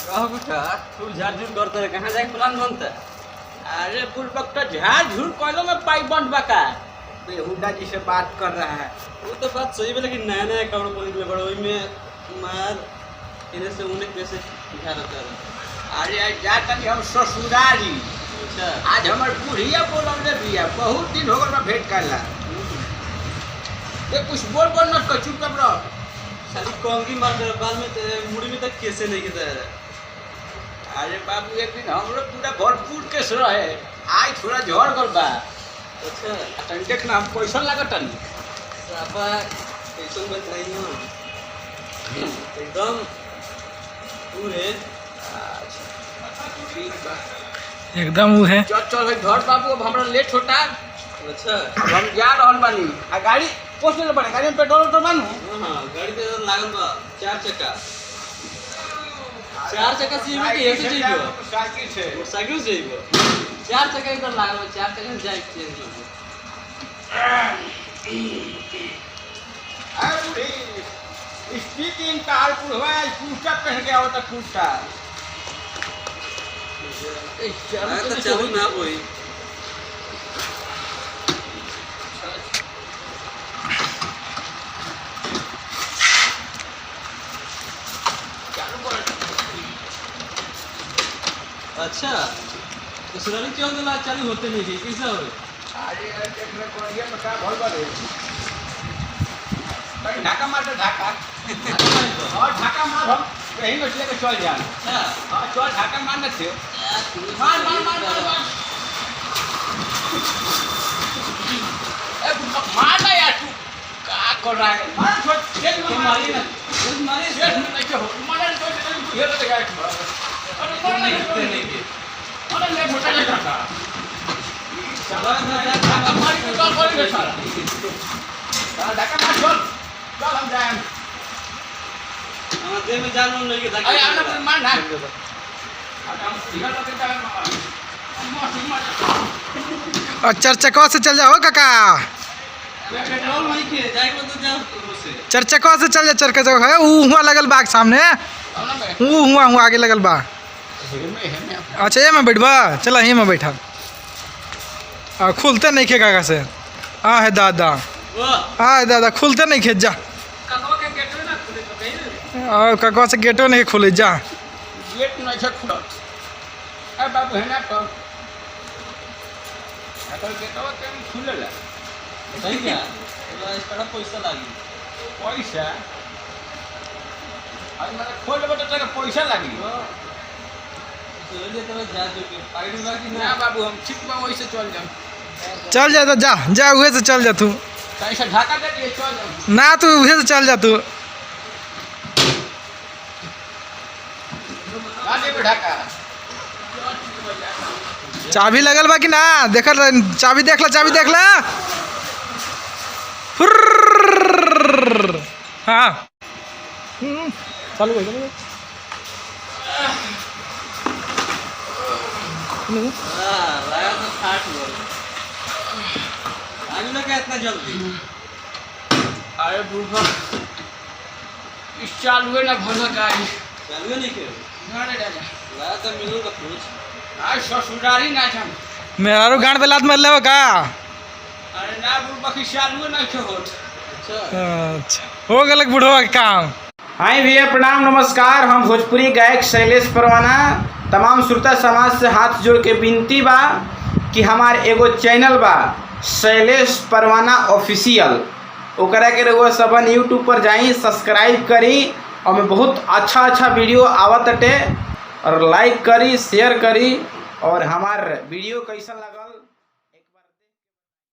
कहो बेटा तू झाड़-झूड़ करते रहे कहाँ जाके प्लान बनता? अरे बुड़बक तो झाड़ झूड़ कॉलो में पाई बंद बका बेहुदा जी से बात कर रहा है। वो तो बात सही है लेकिन नया-नया अकाउंट खोलने के लिए बड़ा वही में मार इधर से उन्हें कैसे दिखा रहता है। अरे आज जा तनी हम ससुरारी अच्छा आज हमार बुढ़िया बोलौले बिया बहुत दिन हो गल बा भेंट करला। ये कुछ बोल बोल न कछु कब रह साली कोंगी मार दे बाल में मुड़ी में तक कैसे नहीं गिरता है। अरे बाबू एक दिन हमरो पूरा भरपूर केस रहे आज थोड़ा झड़ गल बा। अच्छा तनी देख ना हम कैसन लागत तनी सापा कैसे बताई हो एकदम पूरे ठीक बा एकदम वो है। चल चल भाई घर बाबू अब हमरा लेट होता अच्छा अब हम जा रहल बानी आ गाड़ी पोस्ट ले पड़े गाड़ी में पेट्रोल तो मानू हाँ गाड़ी पे लागल बा 4 चक्का 4 चक्का से भी ऐसे चाहिए साइकिल से मोटरसाइकिल से चाहिए 4 चक्का इधर लागल बा 4 चक्का जाए चेंज हो अरे बूढ़ी स्पीक इन कार पुरवा पूछा पहन के आओ तो पूछा तो चालू ना होई अच्छा तो सुनानी क्यों दिला चालू होते नहीं थी कैसा हो अरे देख ले कोरिया में का भल बा रे भाई ढाका मार दे ढाका और ढाका मार हम कहीं में लेके चल जा अच्छा हां चल ढाका मार न थे मार मार मार मार ए मार ना यार तू का कर रहा है मार छोड़ जेल में मारी ना जेल में नहीं हो मार तो ये तो गया अरे मार नहीं अरे ले मोटा ले ढाका ढाका मार के कॉल कर सारा ढाका मार छोड़ चल हम जाएं दे में जान नहीं के अरे आना फिर मार ना हम इधर लगे जाए मार और चार चक्का से चल जाओ काका पेट्रोल नहीं के जाए को तो जाओ से चार चक्का से चल जा चरका जगह है ऊ हुआ लगल बाग सामने ऊ हुआ आगे लगल बा। अच्छा ये मैं बैठबा चला ये मैं बैठा खुलते नहीं खे काका से आ है दादा आ है दादा खुलते नहीं खेत जा ककवा के गेट में ना खुले तो कहीं और काका से गेटो नहीं खुले जा गेट नहीं छै खुला ए बाबू है ना तो अगर गेटवा के खुले ला सही क्या तो इसका पैसा लागी पैसा आज मेरा खोल लेबो तो तेरे पैसा लागी तो ले तो जा जो के पाइड में कि ना ना बाबू हम ठीक बा वही से चल जाम चल जा तो जा जा उहे से चल जा तू कहीं से ढाका दे दिए चल जाम ना तू उहे से चल जा तू आ दे ढाका चाबी लगल बा कि ना देख चाबी देख ला फुर्र। हाँ चालू है हां लगा तो 60 बोल आज ना क्या इतना जल्दी अरे बुढ़ा इस चालू है ना भला गाड़ी चालू नहीं के ना रे राजा लगा तो मिलू का कुछ आज ससुरारी ना जाम मेरा गांड पे लात मार ले का अरे ना बुढ़ा की चालू ना के होत अच्छा अच्छा हो गलक बुढ़वा के काम। हाय भैया प्रणाम नमस्कार हम भोजपुरी गायक शैलेश परवाना तमाम श्रोता समाज से हाथ जोड़ के विनती बा कि हमार एगो चैनल बा शैलेश परवाना ऑफिशियल ओकरा के रउआ सबन यूट्यूब पर जाई सब्सक्राइब करी और में बहुत अच्छा वीडियो आवत अटे और लाइक करी शेयर करी और हमार वीडियो कैसा लगा